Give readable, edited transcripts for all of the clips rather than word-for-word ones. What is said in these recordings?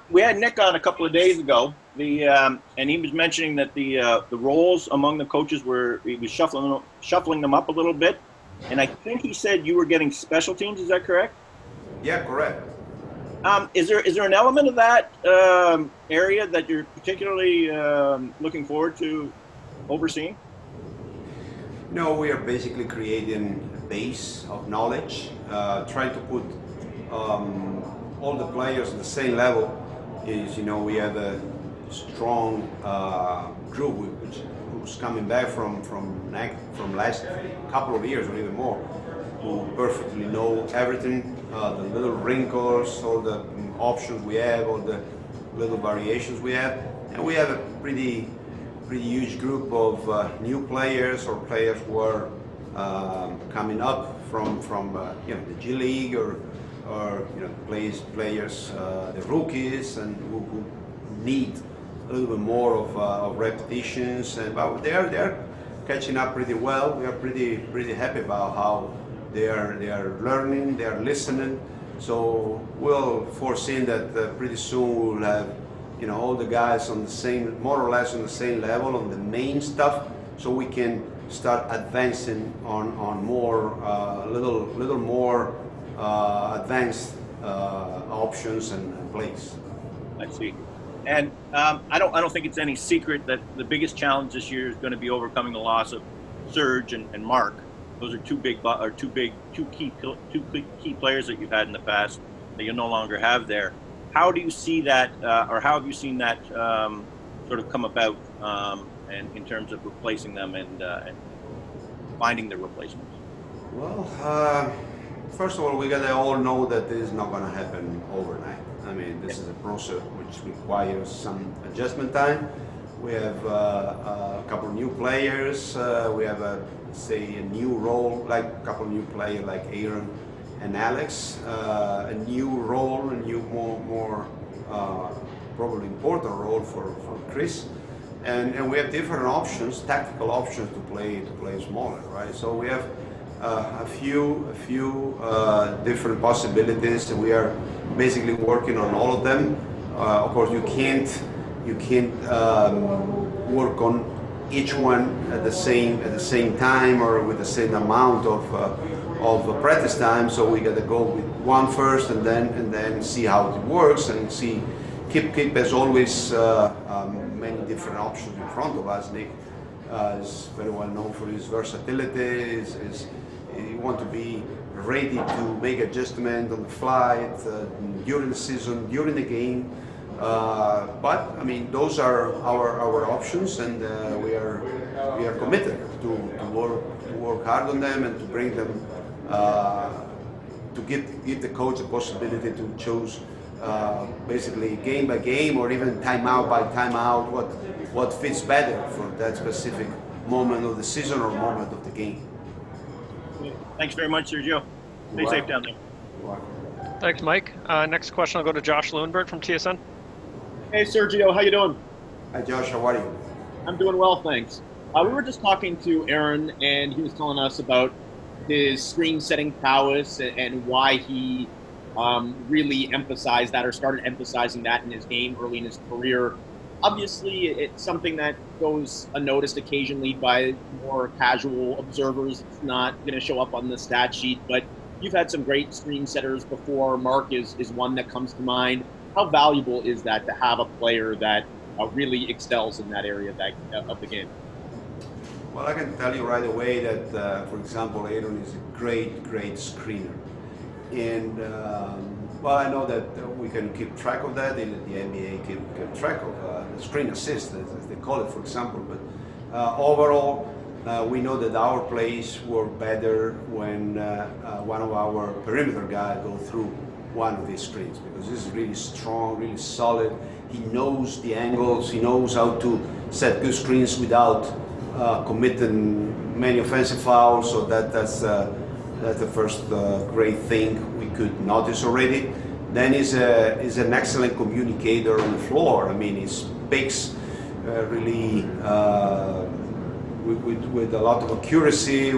We had Nick on a couple of days ago. And he was mentioning that the roles among the coaches were he was shuffling them up a little bit, and I think he said you were getting special teams. Is that correct? Yeah, correct. Is there an element of that area that you're particularly looking forward to overseeing? No, we are basically creating a base of knowledge, trying to put all the players at the same level. We have a strong group who's coming back from last couple of years or even more, who perfectly know everything, the little wrinkles, all the options we have, all the little variations we have, and we have a pretty huge group of new players or players who are coming up from the G League or players the rookies and who need a little bit more of repetitions, and but they're catching up pretty well. We are pretty happy about how they are learning, they are listening. So we'll foresee that pretty soon we'll have all the guys on the same, more or less on the same level on the main stuff, so we can start advancing on more little more advanced options and plays. I see. And I don't think it's any secret that the biggest challenge this year is going to be overcoming the loss of Serge and Mark. Those are two key players that you've had in the past that you no longer have there. How do you see that, or how have you seen that sort of come about, and in terms of replacing them and finding the replacements? Well, first of all, we gotta all know that this is not gonna happen overnight. I mean, this is a process which requires some adjustment time. We have a couple of new players. We have say a new role, like a couple of new players like Aaron and Alex. A new role, a new more probably important role for Chris. And we have different options, tactical options to play smaller, right? So we have a few different possibilities, and we are basically working on all of them. Of course, you can't work on each one at the same time or with the same amount of practice time. So we got to go with one first, and then see how it works, and keep as always many different options in front of us. Nick is very well known for his versatility. You want to be ready to make adjustment on the flight during the season, during the game. But I mean, those are our options, and we are committed to work hard on them and to bring them to give the coach the possibility to choose basically game by game or even timeout by timeout what fits better for that specific moment of the season or moment of the game. Thanks very much, Sergio. Stay safe down there. Thanks, Mike. Next question will go to Josh Lewinberg from TSN. Hey, Sergio, how you doing? Hi, Josh. How are you? I'm doing well, thanks. We were just talking to Aaron, and he was telling us about his screen setting prowess and why he really emphasized that or started emphasizing that in his game early in his career. Obviously, it's something that goes unnoticed occasionally by more casual observers. It's not going to show up on the stat sheet, but you've had some great screen setters before. Mark is one that comes to mind. How valuable is that to have a player that really excels in that area of the game? Well, I can tell you right away that, for example, Aaron is a great screener. And, well, I know that we can keep track of that, and the NBA keep track of the screen assist, as they call it, for example. But overall, we know that our plays were better when one of our perimeter guys go through one of these screens, because this is really strong, really solid. He knows the angles, he knows how to set good screens without committing many offensive fouls. So that's the first great thing we could notice already. Then he's an excellent communicator on the floor. I mean, he speaks really with a lot of accuracy.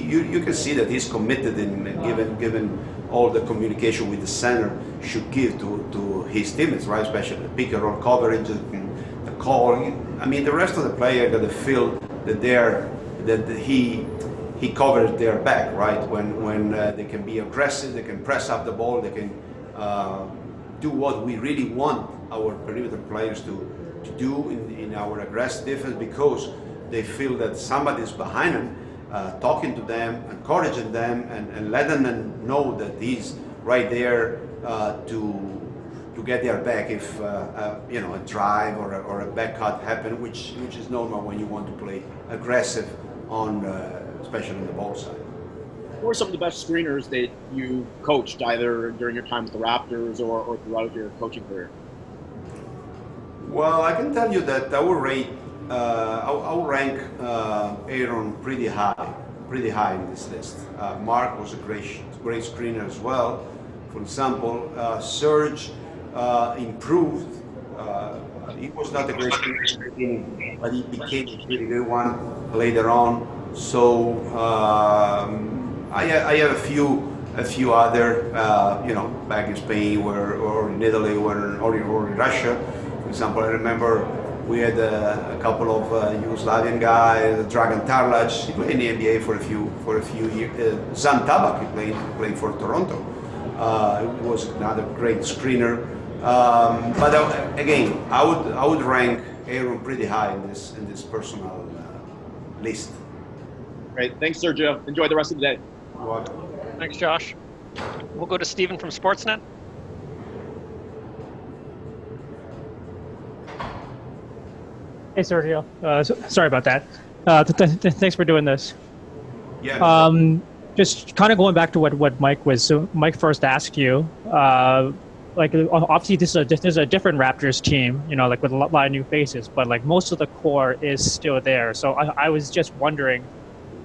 you can see that he's committed in given all the communication with the center should give to his teammates, right? Especially the pick and roll coverage, the call. I mean, the rest of the player got to feel that he covers their back, right? When they can be aggressive, they can press up the ball, they can do what we really want our perimeter players to do in our aggressive defense, because they feel that somebody's behind them, talking to them, encouraging them, and letting them know that he's right there to get their back if a drive or a back cut happen, which is normal when you want to play aggressive on especially on the ball side. Who are some of the best screeners that you coached, either during your time with the Raptors or throughout your coaching career? Well, I can tell you that I will rank Aaron pretty high in this list. Mark was a great screener as well. For example, Serge improved. He was not a great screener, but he became a pretty good one later on. So I have a few other, back in Spain or in Italy or in Russia. For example, I remember we had a couple of Yugoslavian guys, Dragan Tarlac. He played in the NBA for a few years. Zan Tabak, he played for Toronto. He was another great screener. But again, I would rank Aaron pretty high in this personal list. Great, thanks, Sergio. Enjoy the rest of the day. Thanks, Josh. We'll go to Steven from Sportsnet. Hey, Sergio. Sorry about that. Thanks for doing this. Yeah. Just kind of going back to what Mike was. So Mike first asked you, obviously this is a different Raptors team, like with a lot of new faces, but like most of the core is still there. So I was just wondering,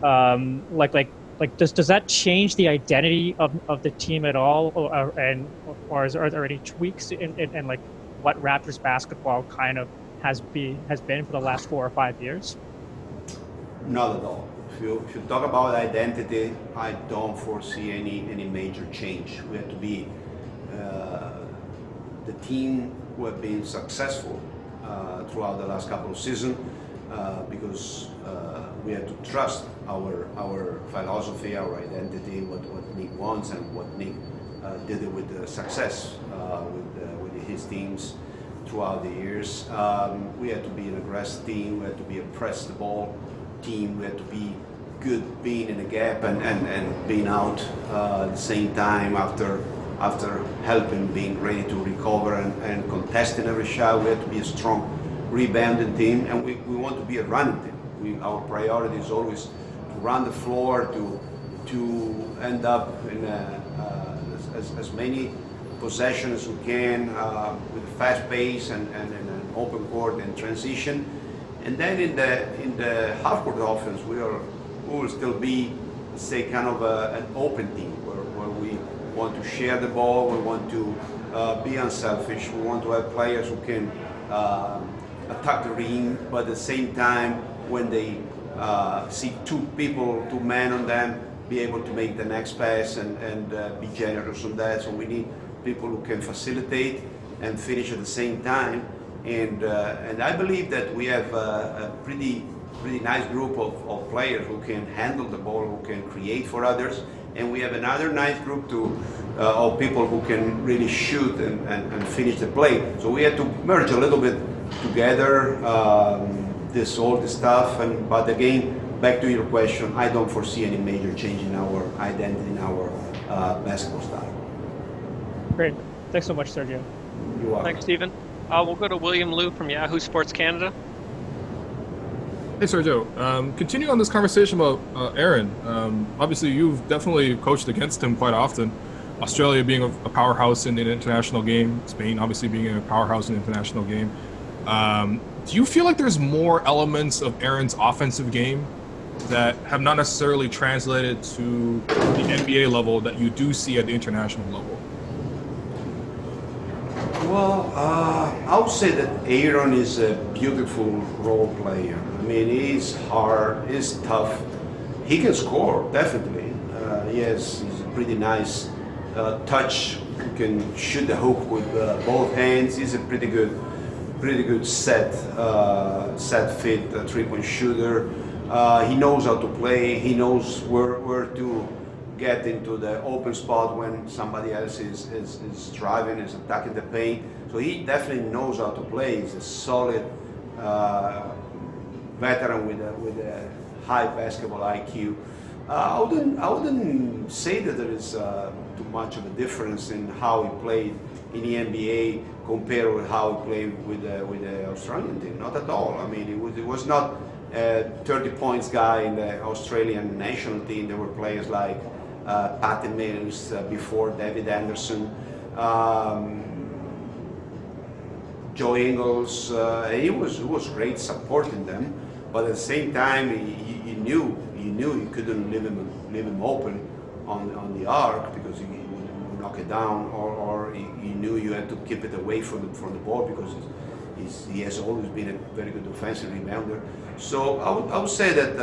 does that change the identity of the team at all, or are there any tweaks in like what Raptors basketball kind of has been for the last 4 or 5 years? Not at all. If you talk about identity, I don't foresee any major change. We have to be the team who have been successful throughout the last couple of seasons because we have to trust our philosophy, our identity, what Nick wants, and what Nick did with the success with his teams throughout the years. We had to be an aggressive team, we had to be a press the ball team, we had to be good being in the gap and being out at the same time after helping, being ready to recover and contesting every shot. We had to be a strong rebounding team, and we want to be a running team. Our priority is always to run the floor, to end up in as many possessions as we can with a fast pace and an open court and transition. And then in the half-court offense, we will still be, let's say, kind of an open team where we want to share the ball, we want to be unselfish, we want to have players who can attack the rim, but at the same time, when they see two men on them, be able to make the next pass and be generous on that. So we need people who can facilitate and finish at the same time. And I believe that we have a pretty nice group of players who can handle the ball, who can create for others. And we have another nice group of people who can really shoot and finish the play. So we had to merge a little bit together, all this stuff. But again, back to your question, I don't foresee any major change in our identity, in our basketball style. Great. Thanks so much, Sergio. You're welcome. Thanks, Stephen. We'll go to William Liu from Yahoo Sports Canada. Hey, Sergio. Continue on this conversation about Aaron. Obviously, you've definitely coached against him quite often. Australia being a powerhouse in the international game, Spain obviously being a powerhouse in the international game. Do you feel like there's more elements of Aaron's offensive game that have not necessarily translated to the NBA level that you do see at the international level? Well, I would say that Aaron is a beautiful role player. I mean, he's hard, he's tough, He can score, definitely. He's a pretty nice touch. He can shoot the hoop with both hands. He's a pretty good set fit three-point shooter. He knows how to play. He knows where to get into the open spot when somebody else is driving, is attacking the paint. So he definitely knows how to play. He's a solid veteran with a high basketball IQ. I wouldn't say that there is too much of a difference in how he played in the NBA compared with how he played with the Australian team. Not at all. I mean, it was not a 30 points guy in the Australian national team. There were players like Patty Mills before David Anderson, Joe Ingles. He was great supporting them, but at the same time, he knew you couldn't leave him open on the arc because he would knock it down, or he knew you had to keep it away from the ball because he has always been a very good offensive rebounder. So I would say that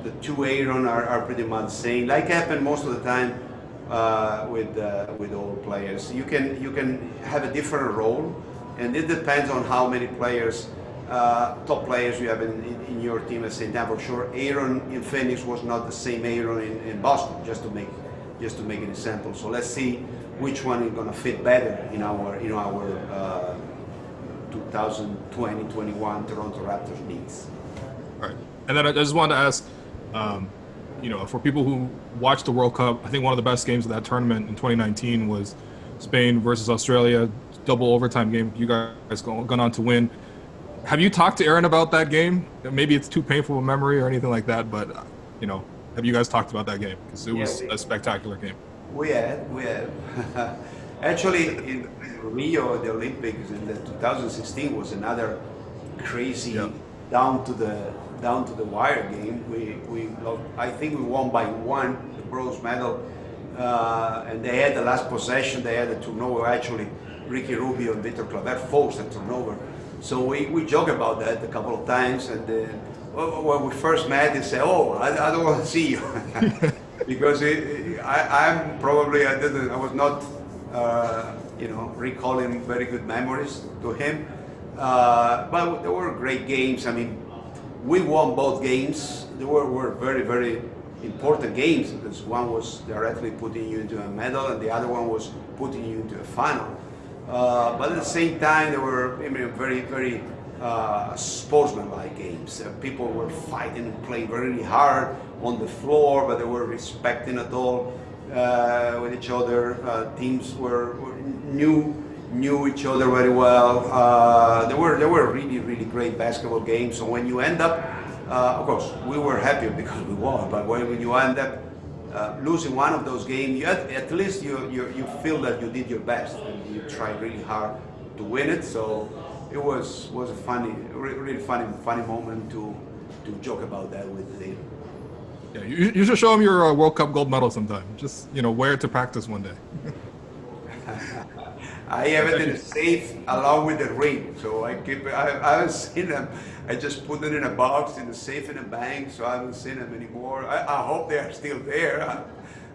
the two Aaron are pretty much the same. Like happened most of the time with all players. You can have a different role, and it depends on how many players. Top players you have in your team at the same time. For sure, Aaron in Phoenix was not the same Aaron in Boston. Just to make an example. So let's see which one is going to fit better in our 2020-21 Toronto Raptors needs. All right, and then I just wanted to ask, for people who watched the World Cup, I think one of the best games of that tournament in 2019 was Spain versus Australia, double overtime game. You guys gone on to win. Have you talked to Aaron about that game? Maybe it's too painful a memory or anything like that, but have you guys talked about that game? Because it was a spectacular game. We have. Actually, in Rio, the Olympics in the 2016 was another crazy down to the wire game. I think we won by one, the bronze medal, and they had the last possession. They had a turnover. Actually, Ricky Rubio and Victor Claver forced a turnover. So we joke about that a couple of times, and when we first met, he said, "Oh, I don't want to see you," because I was not, recalling very good memories to him. But there were great games. I mean, we won both games. They were very, very important games because one was directly putting you into a medal, and the other one was putting you into a final. But at the same time, they were very, very sportsmanlike games. People were fighting and playing very hard on the floor, but they were respecting it all with each other. Teams knew each other very well. They were really, really great basketball games. So when you end up, of course, we were happy because we won. But when you end up losing one of those games, at least you feel that you did your best and you tried really hard to win it. So it was a funny, really funny moment to joke about that with Dave. Yeah, you should show him your World Cup gold medal sometime. Just wear it to practice one day. I have it in a safe along with the ring, so I keep it. I haven't seen them. I just put it in a box in the safe in a bank, so I haven't seen them anymore. I hope they are still there.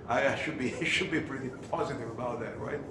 I should be pretty positive about that, right?